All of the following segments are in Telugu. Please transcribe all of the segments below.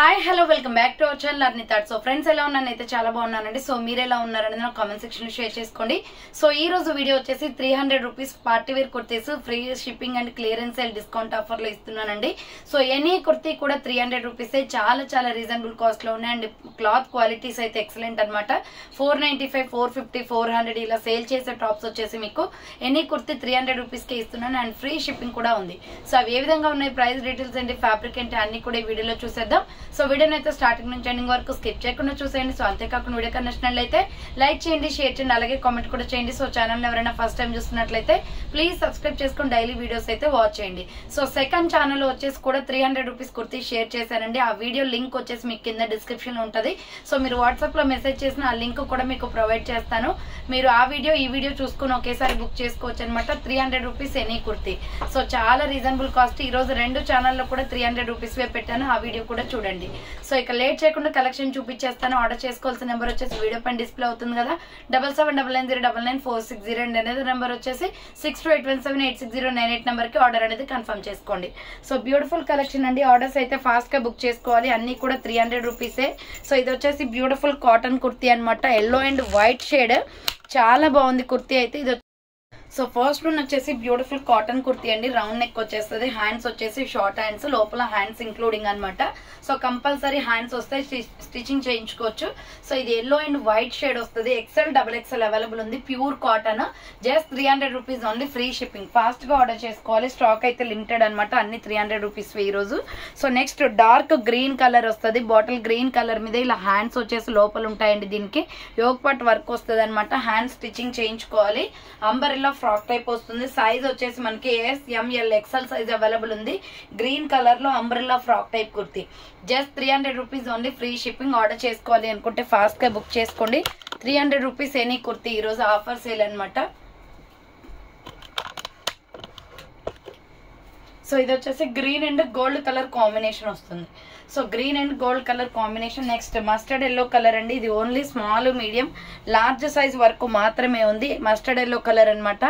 Hi hello welcome back to our channel అర్ని థాట్. సో ఫ్రెండ్స్ ఎలా ఉన్నానైతే చాలా బాగున్నానండి. సో మీరు ఎలా ఉన్నారనేది నా కామెంట్ సెక్షన్ లో షేర్ చేసుకోండి. సో ఈ రోజు వీడియో వచ్చేసి 300 rupees party wear kurtis free shipping and clearance sale discount offer లో ఇస్తున్నానండి. సో ఎనీ కుర్తీ కూడా 300 రూపీస్ చాలా రీజనబుల్ కాస్ట్ లో ఉన్నాయి అండ్ క్లాత్ క్వాలిటీస్ అయితే ఎక్సలెంట్ అనమాట. 495, 450, 400 ఇలా సేల్ చేసే టాప్స్ వచ్చేసి మీకు ఎనీ కుర్తీ 300 రూపీస్ కే ఇస్తున్నాను అండ్ ఫ్రీ షిప్పింగ్ కూడా ఉంది. సో అవి ఏ విధంగా ఉన్నాయి, ప్రైస్ డీటెయిల్స్ ఏంటి, ఫ్యాబ్రిక్ ఏంటి అన్ని కూడా ఈ వీడియోలో చూసేద్దాం. సో వీడియోని అయితే స్టార్టింగ్ నుంచి ఎండింగ్ వరకు స్కిప్ చేయకుండా చూసేయండి. సో అంతేకాకుండా వీడియో నచ్చినట్లయితే లైక్ చేయండి, షేర్ చేయండి, అలాగే కామెంట్ కూడా చేయండి. సో ఛానల్ ఎవరైనా ఫస్ట్ టైం చూస్తున్నట్లయితే ప్లీజ్ సబ్స్క్రైబ్ చేసుకుని డైలీ వీడియోస్ అయితే వాచ్ చేయండి. సో సెకండ్ ఛానల్ వచ్చేసి కూడా 300 రూపీస్ కుర్తీ షేర్ చేశానండి. ఆ వీడియో లింక్ వచ్చేసి మీకు కింద డిస్క్రిప్షన్ లో ఉంటుంది. సో మీరు వాట్సాప్ లో మెసేజ్ చేసిన ఆ లింక్ కూడా మీకు ప్రొవైడ్ చేస్తాను. మీరు ఆ వీడియో ఈ వీడియో చూసుకుని ఒకేసారి బుక్ చేసుకోవచ్చు అనమాట. 300 రూపీస్ ఎనీ కుర్తీ. సో చాలా రీజనబుల్ కాస్ట్. ఈ రోజు రెండు ఛానల్లో కూడా 300 రూపీస్ పెట్టాను, ఆ వీడియో కూడా చూడండి. సో ఇక లేట్ చేయకుండా కలెక్షన్ చూపించేస్తాను. ఆర్డర్ చేసుకోవాల్సిన నెంబర్ వచ్చేసి వీడియో పైన డిస్ప్లే అవుతుంది కదా, 7799099460 అనేది నెంబర్ వచ్చేసి 6281786098 నెంబర్ కి ఆర్డర్ అనేది కన్ఫర్మ్ చేసుకోండి. సో బ్యూటిఫుల్ కలెక్షన్ అండి. ఆర్డర్స్ అయితే ఫాస్ట్ గా బుక్ చేసుకోవాలి. అన్ని కూడా 300 రూపీసే. సో ఇది వచ్చేసి బ్యూటిఫుల్ కాటన్ కుర్తీ అనమాట. ఎల్లో అండ్ వైట్ షేడ్, చాలా బాగుంది కుర్తీ అయితే. ఇది సో ఫస్ట్ వన్ వచ్చేసి బ్యూటిఫుల్ కాటన్ కుర్తీ అండి. రౌండ్ నెక్ వచ్చేస్తుంది, హ్యాండ్స్ వచ్చేసి షార్ట్ హ్యాండ్స్, లోపల హ్యాండ్స్ ఇంక్లూడింగ్ అనమాట. సో కంపల్సరీ హ్యాండ్స్ వస్తే స్టిచింగ్ చేయించుకోవచ్చు. సో ఇది ఎల్లో అండ్ వైట్ షేడ్ వస్తుంది. ఎక్సెల్, XXL అవైలబుల్ ఉంది. Pure cotton, just 300 rupees only, free shipping. Fast గా ఆర్డర్ చేసుకోవాలి, స్టాక్ అయితే లిమిటెడ్ అనమాట. అన్ని 300 రూపీస్ ఈ రోజు. So next dark green colour వస్తుంది. బాటిల్ గ్రీన్ కలర్ మీద ఇలా హ్యాండ్స్ వచ్చేసి లోపల ఉంటాయండి. దీనికి యోగ్ పార్ట్ వర్క్ వస్తుంది అనమాట. హ్యాండ్ స్టిచ్చింగ్ చేయించుకోవాలి. అంబరెల్లా ఫ్రాక్ టైప్ వస్తుంది. సైజ్ వచ్చేసి మనకి S, M, L, XL size available ఉంది. గ్రీన్ కలర్ లో umbrella frock type kurti, just 300 rupees only, free shipping. Order చేసుకోవాలి అనుకుంటే ఫాస్ట్ గా బుక్ చేసుకోండి. 300 రూపీస్ ఎనీ కుర్తీ. ఈ రోజు ఆఫర్ సేల్ అనమాట. సో ఇది వచ్చేసి green and gold colour combination వస్తుంది. So green and gold colour combination. Next mustard yellow colour అండి. ఇది only small, medium, large size వరకు మాత్రమే ఉంది. మస్టర్డ్ ఎల్లో కలర్ అనమాట.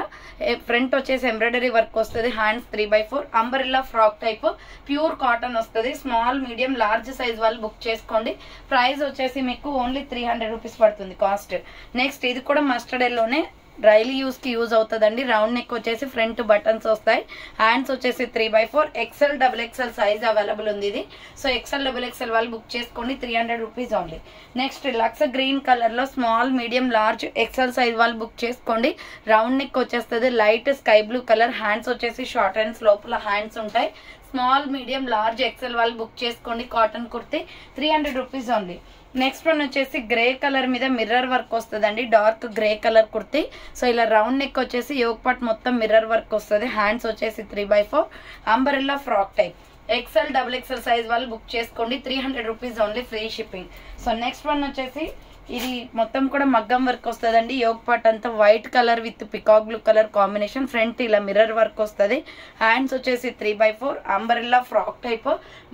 ఫ్రంట్ వచ్చేసి ఎంబ్రాయిడరీ వర్క్ వస్తుంది. Hands 3/4 umbrella frock type, pure cotton వస్తుంది. స్మాల్, మీడియం, లార్జ్ సైజ్ వాళ్ళు బుక్ చేసుకోండి. ప్రైస్ వచ్చేసి మీకు ఓన్లీ 300 రూపీస్ పడుతుంది కాస్ట్. నెక్స్ట్ ఇది కూడా మస్టర్డ్ ఎల్లోనే, డైలీ యూస్ కి యూజ్ అవుతుందండి. రౌండ్ నెక్ వచ్చేసి ఫ్రంట్ బటన్స్ వస్తాయి. హ్యాండ్స్ వచ్చేసి 3/4 XL, XXL సైజ్ అవైలబుల్ ఉంది ఇది. సో XL, XXL వాళ్ళు బుక్ చేసుకోండి. 300 rupees only. Next lux green colour లో small, medium, large, XL size వాళ్ళు బుక్ చేసుకోండి. రౌండ్ నెక్ వచ్చేస్తుంది. Light sky blue colour. Hands వచ్చేసి షార్ట్ హ్యాండ్స్, లోపల హ్యాండ్స్ ఉంటాయి. స్మాల్, మీడియం, లార్జ్, XL వాళ్ళు బుక్ చేసుకోండి. Cotton kurti 300 rupees only. Next one వచ్చేసి గ్రే కలర్ మీద మిర్రర్ వర్క్ వస్తుందండి. Dark grey colour kurti. So ఇలా రౌండ్ నెక్ వచ్చేసి యోగ్ పార్ట్ మొత్తం మిర్రర్ వర్క్ వస్తుంది. హ్యాండ్స్ వచ్చేసి 3/4 umbrella frock type. XL, XXL size వాళ్ళు బుక్ చేసుకోండి. 300 rupees only, free shipping. So next one వచ్చేసి ఇది మొత్తం కూడా మగ్గం వర్క్ వస్తుందండి. యోగ్ పార్ట్ అంతా white colour with peacock blue colour combination. Front ఇలా మిర్రర్ వర్క్ వస్తుంది. హ్యాండ్స్ వచ్చేసి 3/4 అంబరెల్లా ఫ్రాక్ టైప్.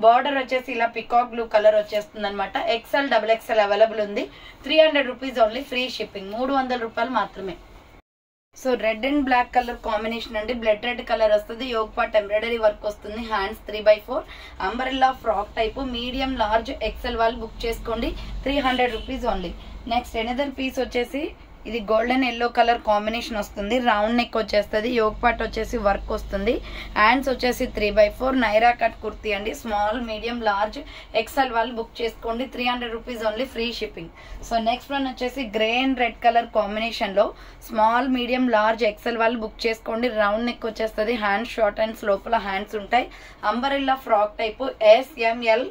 బార్డర్ వచ్చేసి ఇలా పికాక్ బ్లూ కలర్ వచ్చేస్తుంది అనమాట. XL, XXL అవైలబుల్ ఉంది. 300 రూపీస్ ఓన్లీ, ఫ్రీ షిప్పింగ్. 300 రూపాయలు మాత్రమే. So red and black colour combination అండి. బ్లడ్ రెడ్ కలర్ వస్తుంది. యోగ్ పార్ట్ ఎంబ్రాయిడరీ వర్క్ వస్తుంది. Hands 3/4 umbrella frock type. Medium, large, XL వాళ్ళు బుక్ చేసుకోండి. 300 rupees only. Next another piece వచ్చేసి ఇది గోల్డెన్ ఎల్లో కలర్ కాంబినేషన్ వస్తుంది. రౌండ్ నెక్ వచ్చేస్తుంది. యోగ్ పార్ట్ వచ్చేసి వర్క్ వస్తుంది. హ్యాండ్స్ వచ్చేసి 3/4 నైరా కట్ కుర్తీ అండి. స్మాల్, మీడియం, లార్జ్, XL వాళ్ళు బుక్ చేసుకోండి. 300 rupees only, free shipping. So next one వచ్చేసి grey and red colour combination లో స్మాల్, మీడియం, లార్జ్, XL వాళ్ళు బుక్ చేసుకోండి. రౌండ్ నెక్ వచ్చేస్తుంది. హ్యాండ్స్ షార్ట్ హ్యాండ్స్, లోపల హ్యాండ్స్ ఉంటాయి. Umbrella frock type. S, M, L,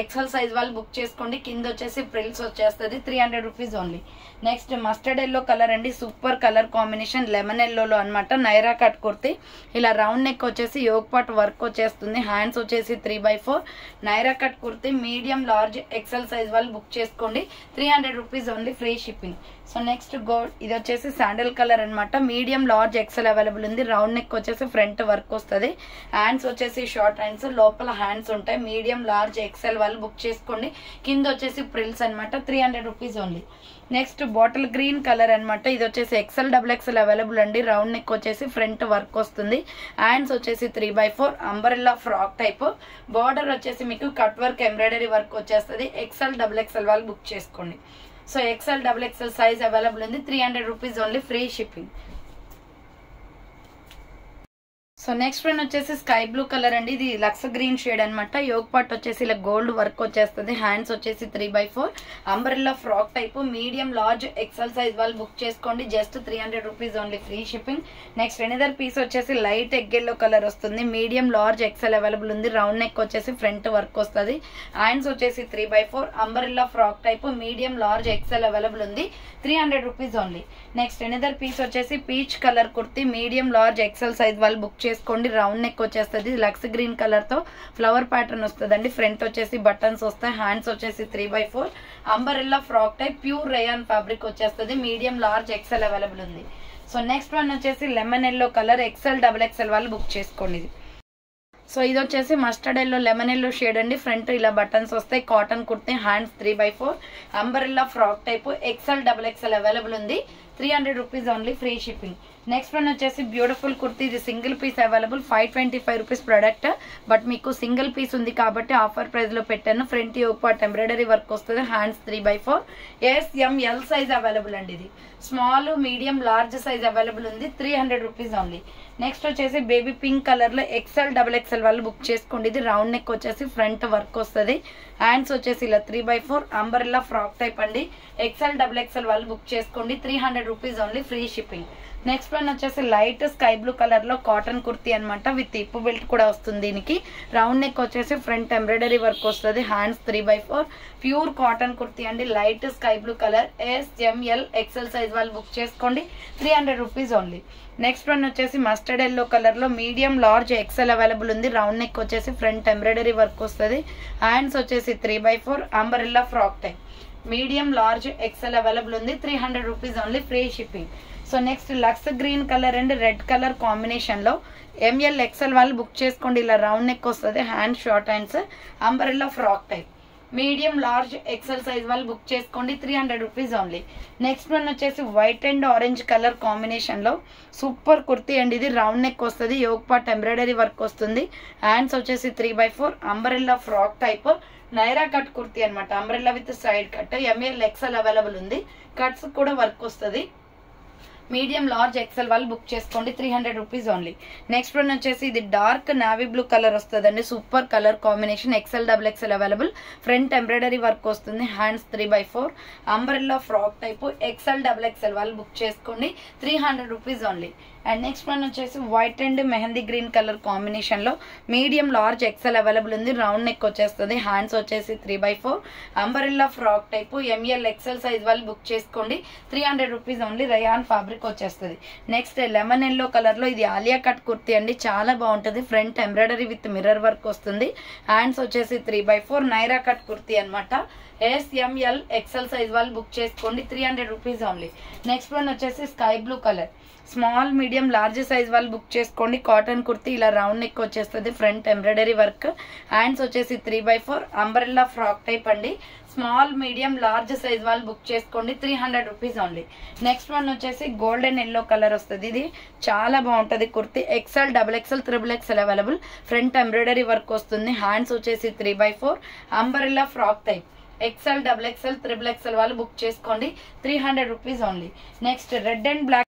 XL size వాళ్ళు బుక్ చేసుకోండి. కింద వచ్చేసి ప్రిల్స్ వచ్చేస్తుంది. 300 rupees only. Next mustard yellow colour అండి. సూపర్ కలర్ కాంబినేషన్, లెమన్ ఎల్లోలో అనమాట. నైరా కట్ కుర్తీ. ఇలా రౌండ్ నెక్ వచ్చేసి యోగ్ పార్ట్ వర్క్ వచ్చేస్తుంది. హ్యాండ్స్ వచ్చేసి 3/4 Naira cut kurti. Medium, large, XL size వాళ్ళు బుక్ చేసుకోండి. 300 rupees only, free shipping. So next gold, ఇది వచ్చేసి శాండల్ కలర్ అనమాట. మీడియం, లార్జ్, XL అవైలబుల్ ఉంది. రౌండ్ నెక్ వచ్చేసి ఫ్రంట్ వర్క్ వస్తుంది. హ్యాండ్స్ వచ్చేసి షార్ట్ హ్యాండ్స్, లోపల హ్యాండ్స్ ఉంటాయి. మీడియం, లార్జ్, XL వాళ్ళు బుక్ చేసుకోండి. కింద వచ్చేసి ప్రిల్స్ అనమాట. 300 rupees only. Next bottle green colour అనమాట. ఇది వచ్చేసి ఎక్సెల్ డబుల్ ఎక్సెల్ అవైలబుల్ అండి. రౌండ్ నెక్ వచ్చేసి ఫ్రంట్ వర్క్ వస్తుంది. హ్యాండ్స్ వచ్చేసి 3/4 అంబరెల్లా ఫ్రాక్ టైప్. బార్డర్ వచ్చేసి మీకు కట్ వర్క్ ఎంబ్రాయిడరీ వర్క్ వచ్చేస్తుంది. ఎక్సెల్ డబుల్ ఎక్సెల్ వాళ్ళు బుక్ చేసుకోండి. So XL double XL size available ఉంది. 300 rupees only, free shipping. So next one వచ్చేసి స్కై బ్లూ కలర్ అండి. ఇది లక్స్ గ్రీన్ షేడ్ అనమాట. యోగ్ పార్ట్ వచ్చేసి ఇలా గోల్డ్ వర్క్ వచ్చేస్తుంది. హ్యాండ్స్ వచ్చేసి 3/4 umbrella frock type. Medium large XL size వాళ్ళు బుక్ చేసుకోండి. Just 300 rupees only, free shipping. Next another piece వచ్చేసి లైట్ ఎగ్ ఎల్లో కలర్ వస్తుంది. మీడియం లార్జ్ ఎక్సెల్ అవైలబుల్ ఉంది. రౌండ్ నెక్ వచ్చేసి ఫ్రంట్ వర్క్ వస్తుంది. హ్యాండ్స్ వచ్చేసి 3/4 umbrella frock type. Medium large XL available ఉంది. 300 rupees only. Next another piece వచ్చేసి peach colour kurti. Medium large XL size వాళ్ళు బుక్ చేసుకోండి. రౌండ్ నెక్ వచ్చేస్తుంది. లక్స్ గ్రీన్ కలర్ తో ఫ్లవర్ ప్యాటర్న్ వస్తుందండి. ఫ్రంట్ వచ్చేసి బటన్స్ వస్తాయి. హ్యాండ్స్ వచ్చేసి 3/4 umbrella frock type. Pure rayon fabric వచ్చేస్తుంది. మీడియం లార్జ్ ఎక్సెల్ అవైలబుల్ ఉంది. సో నెక్స్ట్ వన్ వచ్చేసి lemon yellow colour. XL double XL వాళ్ళు బుక్ చేసుకోండి. సో ఇది వచ్చేసి mustard yellow lemon yellow shade అండి. ఫ్రంట్ ఇలా బటన్స్ వస్తాయి. Cotton kurti. Hands 3/4 umbrella frock type. XL double XL available ఉంది. 300 rupees only, free shipping. Next one వచ్చేసి బ్యూటిఫుల్ కుర్తి. ఇది single piece available. 525 rupees product. But మీకు సింగిల్ పీస్ ఉంది కాబట్టి ఆఫర్ ప్రైస్ లో పెట్టాను. Front yoke part embroidery work వస్తుంది. హ్యాండ్స్ 3/4 SML సైజ్ అవైలబుల్ అండి. ఇది small medium large size available ఉంది. 300 రూపీస్ ఓన్లీ. నెక్స్ట్ వచ్చేసి బేబీ పింక్ కలర్ లో ఎక్సెల్ డబుల్ ఎక్సెల్ వాళ్ళు బుక్ చేసుకోండి. ఇది రౌండ్ నెక్ వచ్చేసి ఫ్రంట్ వర్క్ వస్తుంది. హ్యాండ్స్ వచ్చేసి ఇలా 3/4 అంబరెల్లా ఫ్రాక్ టైప్ అండి. ఎక్సెల్ డబుల్ ఎక్సెల్ వాళ్ళు బుక్ చేసుకోండి. 300 rupees only, free shipping. Next one వచ్చేసి లైట్ స్కై బ్లూ కలర్ లో కాటన్ కుర్తి అనమాట. విత్ ఇప్పు బెల్ట్ కూడా వస్తుంది. దీనికి రౌండ్ నెక్ వచ్చేసి ఫ్రంట్ ఎంబ్రాయిడరీ వర్క్ వస్తుంది. హ్యాండ్స్ 3/4 ప్యూర్ కాటన్ కుర్తి అండి. Light sky blue colour. SML XL size వాళ్ళు బుక్ చేసుకోండి. 300 రూపీస్ ఓన్లీ. నెక్స్ట్ వన్ వచ్చేసి మస్టర్డ్ ఎల్లో కలర్ లో మీడియం లార్జ్ ఎక్సెల్ అవైలబుల్ ఉంది. రౌండ్ నెక్ వచ్చేసి ఫ్రంట్ ఎంబ్రాయిడరీ వర్క్ వస్తుంది. హ్యాండ్స్ వచ్చేసి 3/4 umbrella frock type. Medium large XL available ఉంది. 300 rupees only, free shipping. So next lux green colour and red colour combination లో ML XL వాళ్ళు బుక్ చేసుకోండి. ఇలా రౌండ్ నెక్ వస్తుంది. Hand short hands umbrella frock type. Medium large XL size వాళ్ళు బుక్ చేసుకోండి. 300 రూపీస్ ఓన్లీ. నెక్స్ట్ వన్ వచ్చేసి white and orange colour combination లో సూపర్ కుర్తి అండి. ఇది రౌండ్ నెక్ వస్తుంది. యోగ్ పార్ట్ ఎంబ్రాయిడరీ వర్క్ వస్తుంది. హ్యాండ్స్ వచ్చేసి 3/4 umbrella frock type. Naira cut kurti అనమాట. Umbrella with side cut. ML XL available ఉంది. కట్స్ కూడా వర్క్ వస్తుంది. మీడియం లార్జ్ ఎక్సెల్ వాళ్ళు బుక్ చేసుకోండి. 300 రూపీస్ ఓన్లీ. నెక్స్ట్ వన్ వచ్చేసి ఇది డార్క్ నావీ బ్లూ కలర్ వస్తుందండి. Super colour combination. XL double XL available. Front embroidery work వస్తుంది. Hands 3/4 umbrella frock type. XL double XL వాళ్ళు బుక్ చేసుకోండి. 300 rupees only. And next one వచ్చేసి white and mehndi green colour combination లో మీడియం లార్జ్ ఎక్సెల్ అవైలబుల్ ఉంది. రౌండ్ నెక్ వచ్చేస్తుంది. హ్యాండ్స్ వచ్చేసి 3/4 umbrella frock type. ML XL size వాళ్ళు బుక్ చేసుకోండి. 300 రూపీస్ ఓన్లీ. రయాన్ ఫ్యాబ్రిక్ వచ్చేస్తుంది. నెక్స్ట్ లెమన్ ఎల్లో కలర్ లో ఇది ఆలియా కట్ కుర్తి అండి. చాలా బాగుంటుంది. Front embroidery with mirror work వస్తుంది. హ్యాండ్స్ వచ్చేసి 3/4 నైరా కట్ కుర్తి అనమాట. SML XL సైజ్ వాళ్ళు బుక్ చేసుకోండి. 300 రూపీస్ ఓన్లీ. నెక్స్ట్ వన్ వచ్చేసి sky blue colour. Small medium large size వాళ్ళు బుక్ చేసుకోండి. కాటన్ కుర్తి. ఇలా రౌండ్ నెక్ వచ్చేస్తుంది. Front embroidery work. హ్యాండ్స్ వచ్చేసి 3/4 అంబరెల్లా ఫ్రాక్ టైప్ అండి. స్మాల్ మీడియం లార్జ్ సైజ్ వాళ్ళు బుక్ చేసుకోండి. 300 రూపీస్ ఓన్లీ. నెక్స్ట్ వన్ వచ్చేసి గోల్డెన్ ఎల్లో కలర్ వస్తుంది. ఇది చాలా బాగుంటుంది kurti. XL double XL triple XL available. Front embroidery work వస్తుంది. హ్యాండ్స్ వచ్చేసి 3/4 umbrella frock type. XL double XL triple XL వాళ్ళు బుక్ చేసుకోండి. 300 rupees only. Next red and black.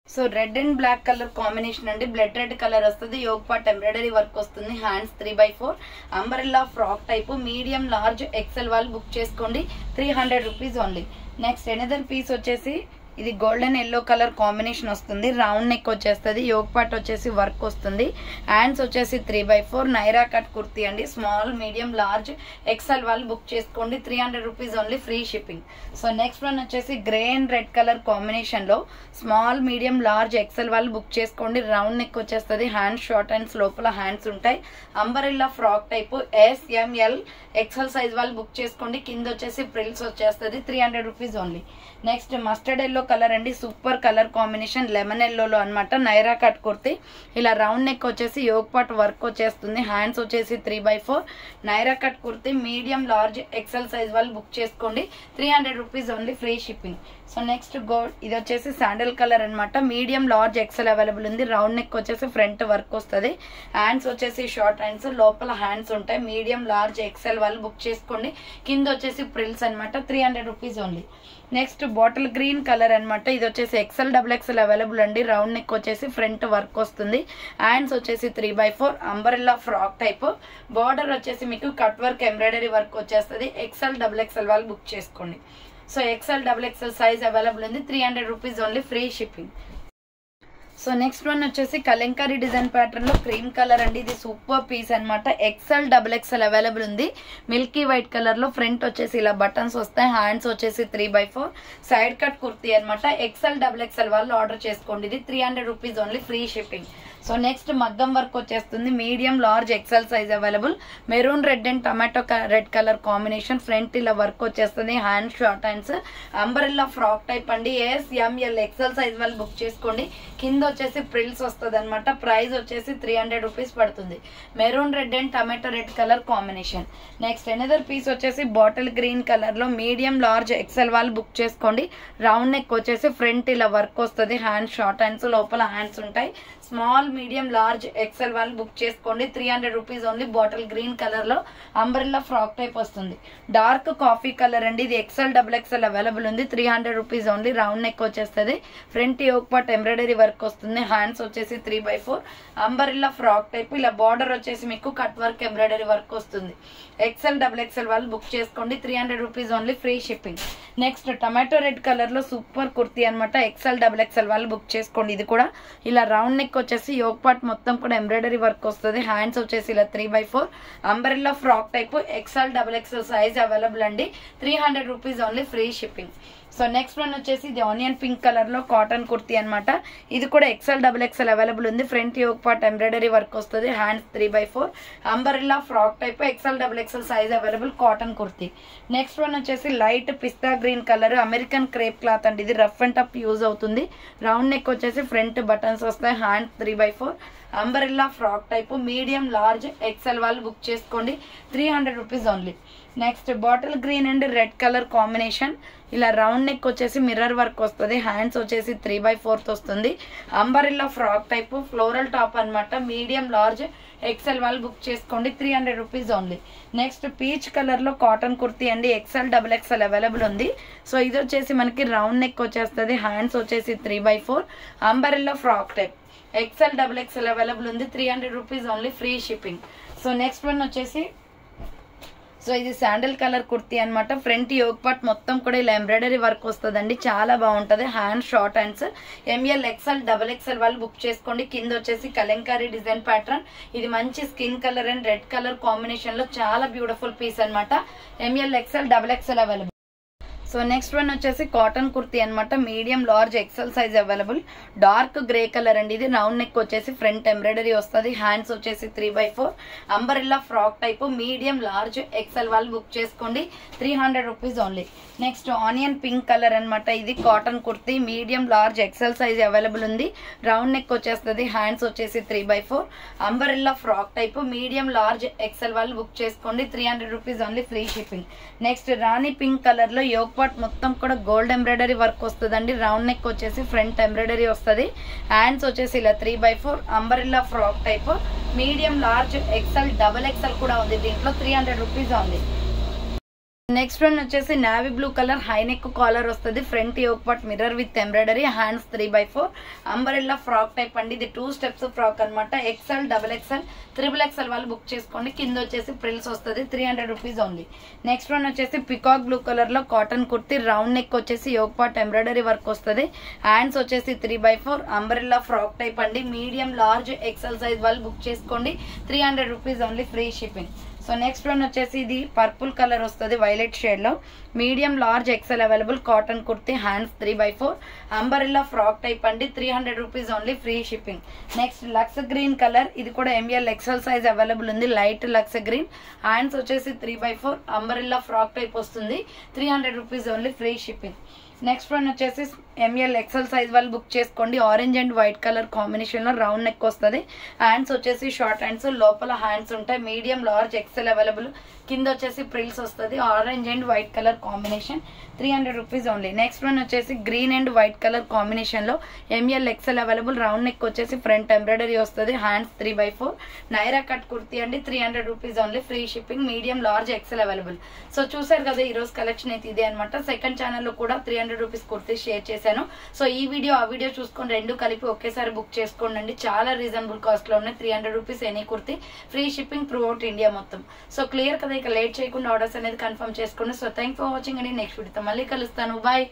So red and black colour combination అండి. బ్లడ్ రెడ్ కలర్ వస్తుంది. యోగ్ పార్ట్ ఎంబ్రాయిడరీ వర్క్ వస్తుంది. Hands 3/4 umbrella frock type. Medium large XL వాళ్ళు బుక్ చేసుకోండి. 300 rupees only. Next another piece వచ్చేసి ఇది గోల్డెన్ ఎల్లో కలర్ కాంబినేషన్ వస్తుంది. రౌండ్ నెక్ వచ్చేస్తుంది. యోగ్ పార్ట్ వచ్చేసి వర్క్ వస్తుంది. హ్యాండ్స్ వచ్చేసి 3/4 నైరా కట్ కుర్తి అండి. స్మాల్ మీడియం లార్జ్ ఎక్సెల్ వాళ్ళు బుక్ చేసుకోండి. 300 rupees only, free shipping. So next one వచ్చేసి grey and red colour combination లో స్మాల్ మీడియం లార్జ్ ఎక్సెల్ వాళ్ళు బుక్ చేసుకోండి. రౌండ్ నెక్ వచ్చేస్తుంది. హ్యాండ్స్ షార్ట్ హ్యాండ్స్ లోపల హ్యాండ్స్ ఉంటాయి. Umbrella frock type. SML XL size వాళ్ళు బుక్ చేసుకోండి. కింద వచ్చేసి ప్రిల్స్ వచ్చేస్తుంది. 300 rupees only. Next mustard yellow colour అండి, సూపర్ కలర్ కాంబినేషన్ లెమన్ ఎల్లోలో అనమాట. నైరా కట్ కుర్తి, ఇలా రౌండ్ నెక్ వచ్చేసి యోగ్ పార్ట్ వర్క్ వచ్చేస్తుంది. హ్యాండ్స్ వచ్చేసి 3/4 Naira cut kurti. Medium large XL size వాళ్ళు బుక్ చేసుకోండి. 300 rupees only, free shipping. So next gold, ఇది వచ్చేసి శాండల్ కలర్ అనమాట. మీడియం లార్జ్ ఎక్సెల్ అవైలబుల్ ఉంది. రౌండ్ నెక్ వచ్చేసి ఫ్రంట్ వర్క్ వస్తుంది. హ్యాండ్స్ వచ్చేసి షార్ట్ హ్యాండ్స్, లోపల హ్యాండ్స్ ఉంటాయి. మీడియం లార్జ్ ఎక్సెల్ వాళ్ళు బుక్ చేసుకోండి. కింద వచ్చేసి ప్రిల్స్ అనమాట. 300 rupees only. Next bottle green colour అనమాట. ఇది వచ్చేసి XL XXL అవైలబుల్ అండి. రౌండ్ నెక్ వచ్చేసి ఫ్రంట్ వర్క్ వస్తుంది. హ్యాండ్స్ వచ్చేసి 3/4 అంబరెల్లా ఫ్రాక్ టైప్. బార్డర్ వచ్చేసి మీకు కట్ వర్క్ ఎంబ్రాయిడరీ వర్క్ వచ్చేస్తుంది. XL XXL వాళ్ళు బుక్ చేసుకోండి. So XL XXL size available ఉంది. 300 rupees only, free shipping. So next one వచ్చేసి కలంకారీ డిజైన్ ప్యాటర్న్ లో క్రీమ్ కలర్ అండి. ఇది సూపర్ పీస్ అనమాట. XL XXL అవైలబుల్ ఉంది. మిల్కీ వైట్ కలర్ లో ఫ్రంట్ వచ్చేసి ఇలా బటన్స్ వస్తాయి. హ్యాండ్స్ వచ్చేసి 3/4 సైడ్ కట్ కుర్తీ అనమాట. XL XXL వాళ్ళు ఆర్డర్ చేసుకోండి. ఇది 300 rupees only, free shipping. So next మగ్గం వర్క్ వచ్చేస్తుంది. Medium large XL size available. Maroon red and tomato red colour combination. Front ఇలా వర్క్ వచ్చేస్తుంది. Hand short hands, umbrella frock type అండి. SML XL సైజ్ వాళ్ళు బుక్ చేసుకోండి. కింద వచ్చేసి ప్రిల్స్ వస్తుంది అనమాట. ప్రైస్ వచ్చేసి 300 రూపీస్ పడుతుంది. Maroon red and tomato red colour combination. Next another piece వచ్చేసి బాటిల్ గ్రీన్ కలర్ లో మీడియం లార్జ్ XL వాళ్ళు బుక్ చేసుకోండి. రౌండ్ నెక్ వచ్చేసి ఫ్రంట్ ఇలా వర్క్ వస్తుంది. హ్యాండ్ షార్ట్ హ్యాండ్స్, లోపల హ్యాండ్స్ ఉంటాయి. స్మాల్ మీడియం లార్జ్ XL వాళ్ళు బుక్ చేసుకోండి. 300 rupees only. Bottle green colour లో అంబరెల్లా ఫ్రాక్ టైప్ వస్తుంది. డార్క్ కాఫీ కలర్ అండి. ఇది XL XXL అవైలబుల్ ఉంది. 300 రూపీస్ ఓన్లీ. రౌండ్ నెక్ వచ్చేస్తుంది. Front yoke part embroidery work వస్తుంది. హ్యాండ్స్ వచ్చేసి 3/4 అంబరెల్లా ఫ్రాక్ టైప్. ఇలా బార్డర్ వచ్చేసి మీకు కట్ వర్క్ ఎంబ్రాయిడరీ వర్క్ వస్తుంది. XL XXL వాళ్ళు బుక్ చేసుకోండి. 300 rupees only, free shipping. Next tomato red colour లో సూపర్ కుర్తీ అనమాట. XL XXL వాళ్ళు బుక్ చేసుకోండి. ఇది కూడా ఇలా రౌండ్ నెక్ వచ్చేసి యోగ్ పార్ట్ మొత్తం కూడా ఎంబ్రాయిడరీ వర్క్ వస్తుంది. హ్యాండ్స్ వచ్చేసి ఇలా 3/4 umbrella frock type. XL XXL size available అండి. 300 rupees only, free shipping. So next one వచ్చేసి ఇది ఆనియన్ పింక్ కలర్ లో కాటన్ కుర్తీ అనమాట. ఇది కూడా XL XXL అవైలబుల్ ఉంది. Front yoke part embroidery work వస్తుంది. Hands 3/4 umbrella frock type. XL XXL size available cotton kurti. Next one వచ్చేసి light pista green colour American crepe cloth అండి. ఇది రఫ్ అండ్ టఫ్ యూజ్ అవుతుంది. రౌండ్ నెక్ వచ్చేసి ఫ్రంట్ బటన్స్ వస్తాయి. Hands 3/4 umbrella frock type. Medium large XL వాళ్ళు బుక్ చేసుకోండి. 300 rupees only. Next bottle green and red colour combination. ఇలా రౌండ్ నెక్ వచ్చేసి మిర్రర్ వర్క్ వస్తుంది. హ్యాండ్స్ వచ్చేసి 3/4 వస్తుంది. Umbrella frock type floral top అనమాట. మీడియం లార్జ్ XL వాళ్ళు బుక్ చేసుకోండి. 300 rupees only. Next peach colour లో కాటన్ కుర్తీ అండి. XL XXL అవైలబుల్ ఉంది. సో ఇది వచ్చేసి మనకి రౌండ్ నెక్ వచ్చేస్తుంది. హ్యాండ్స్ వచ్చేసి 3/4 umbrella frock type. XL XXL available ఉంది. 300 rupees only, free shipping. So next one వచ్చేసి సో ఇది శాండల్ కలర్ కుర్తీ అనమాట. ఫ్రంట్ యోగ్ పార్ట్ మొత్తం కూడా ఇలా ఎంబ్రాయిడరీ వర్క్ వస్తుందండి. చాలా బాగుంటది. Hand short hands. ML XL XXL వాళ్ళు బుక్ చేసుకోండి. కింద వచ్చేసి కలంకారీ డిజైన్ ప్యాటర్న్. ఇది మంచి skin colour and red colour combination లో చాలా బ్యూటిఫుల్ పీస్ అనమాట. ML XL XXL available. So next one వచ్చేసి కాటన్ కుర్తీ అనమాట. Medium large XL size available. Dark grey colour అండి. ఇది రౌండ్ నెక్ వచ్చేసి ఫ్రంట్ ఎంబ్రాయిడరీ వస్తుంది. హ్యాండ్స్ వచ్చేసి 3/4 umbrella frock type. Medium large XL వాళ్ళు బుక్ చేసుకోండి. 300 rupees only. Next onion pink colour అనమాట. ఇది cotton kurti. Medium large XL size available ఉంది. రౌండ్ నెక్ వచ్చేస్తుంది. హ్యాండ్స్ వచ్చేసి 3/4 umbrella frock type. Medium large XL వాళ్ళు బుక్ చేసుకోండి. 300 rupees only, free shipping. Next rani pink colour లో యోగ్ పార్ట్ మొత్తం కూడా గోల్డ్ ఎంబ్రాయిడరీ వర్క్ వస్తుందండి. రౌండ్ నెక్ వచ్చేసి ఫ్రంట్ ఎంబ్రాయిడరీ వస్తుంది. హ్యాండ్స్ వచ్చేసి ఇలా 3/4 umbrella frock type. Medium large XL XXL కూడా ఉంది దీంట్లో. 300 రూపీస్ ఉంది. నెక్స్ట్ వన్ వచ్చేసి navy blue colour high neck collar వస్తుంది. Front yoke part mirror with embroidery. Hands 3/4 umbrella frock type అండి. ఇది 2 స్టెప్స్ ఫ్రాక్ అనమాట. XL XXL XXL వాళ్ళు బుక్ చేసుకోండి. కింద వచ్చేసి ప్రిల్స్ వస్తుంది. 300 రూపీస్ ఓన్లీ. నెక్స్ట్ వన్ వచ్చేసి పికాక్ బ్లూ కలర్ లో కాటన్ కుర్తీ. రౌండ్ నెక్ వచ్చేసి యోగ్ పార్ట్ ఎంబ్రాయిడరీ వర్క్ వస్తుంది. హ్యాండ్స్ వచ్చేసి 3/4 అంబరెల్లా ఫ్రాక్ టైప్ అండి. మీడియం లార్జ్ XL సైజ్ వాళ్ళు బుక్ చేసుకోండి. 300 rupees only, free shipping. So next one వచ్చేసి ఇది పర్పుల్ కలర్ వస్తుంది వైలెట్ షేడ్ లో. Medium large XL available cotton kurti. Hands 3/4 umbrella frock type అండి. 300 rupees only, free shipping. Next lux green colour. ఇది కూడా ML XL సైజ్ అవైలబుల్ ఉంది. Light lux green. హ్యాండ్స్ వచ్చేసి 3/4 అంబరెల్లా ఫ్రాక్ టైప్ వస్తుంది. 300 rupees only, free shipping. Next one వచ్చేసి ఎంఎల్ ఎక్సెల్ సైజ్ వాళ్ళు బుక్ చేసుకోండి. ఆరెంజ్ అండ్ వైట్ కలర్ కాంబినేషన్లో రౌండ్ నెక్ వస్తుంది. హ్యాండ్స్ వచ్చేసి షార్ట్ హ్యాండ్స్, లోపల హ్యాండ్స్ ఉంటాయి. Medium, large, XL available. కింద వచ్చేసి ప్రిల్స్ వస్తుంది. Orange and white colour combination, 300 rupees only. Next one వచ్చేసి గ్రీన్ అండ్ వైట్ కలర్ కాంబినేషన్లో ML XL available. Round neck వచ్చేసి ఫ్రంట్ ఎంబ్రాయిడరీ వస్తుంది. హ్యాండ్స్ 3/4 నైరా కట్ కుర్తీ అండి, 300 rupees only. Free shipping. Medium, large, XL available. So చూసారు కదా ఈరోజు కలెక్షన్ అయితే ఇదే అనమాట. సెకండ్ ఛానల్లో కూడా 300 రూపీస్ కుర్తీ షేర్ చేశాను. సో ఈ వీడియో ఆ వీడియో చూసుకొని రెండు కలిపి ఒకేసారి బుక్ చేసుకోండి. చాలా రీజనబుల్ కాస్ట్ లో ఉన్నాయి. 300 rupees any kurti, free shipping through out India మొత్తం. సో క్లియర్ కదా, ఇక లేట్ చేయకుండా ఆర్డర్స్ అనేది కన్ఫర్మ్ చేసుకోండి. సో థ్యాంక్ ఫర్ వాచింగ్ అండి. నెక్స్ట్ వీడియోతో మళ్ళీ కలుస్తాను. బాయ్.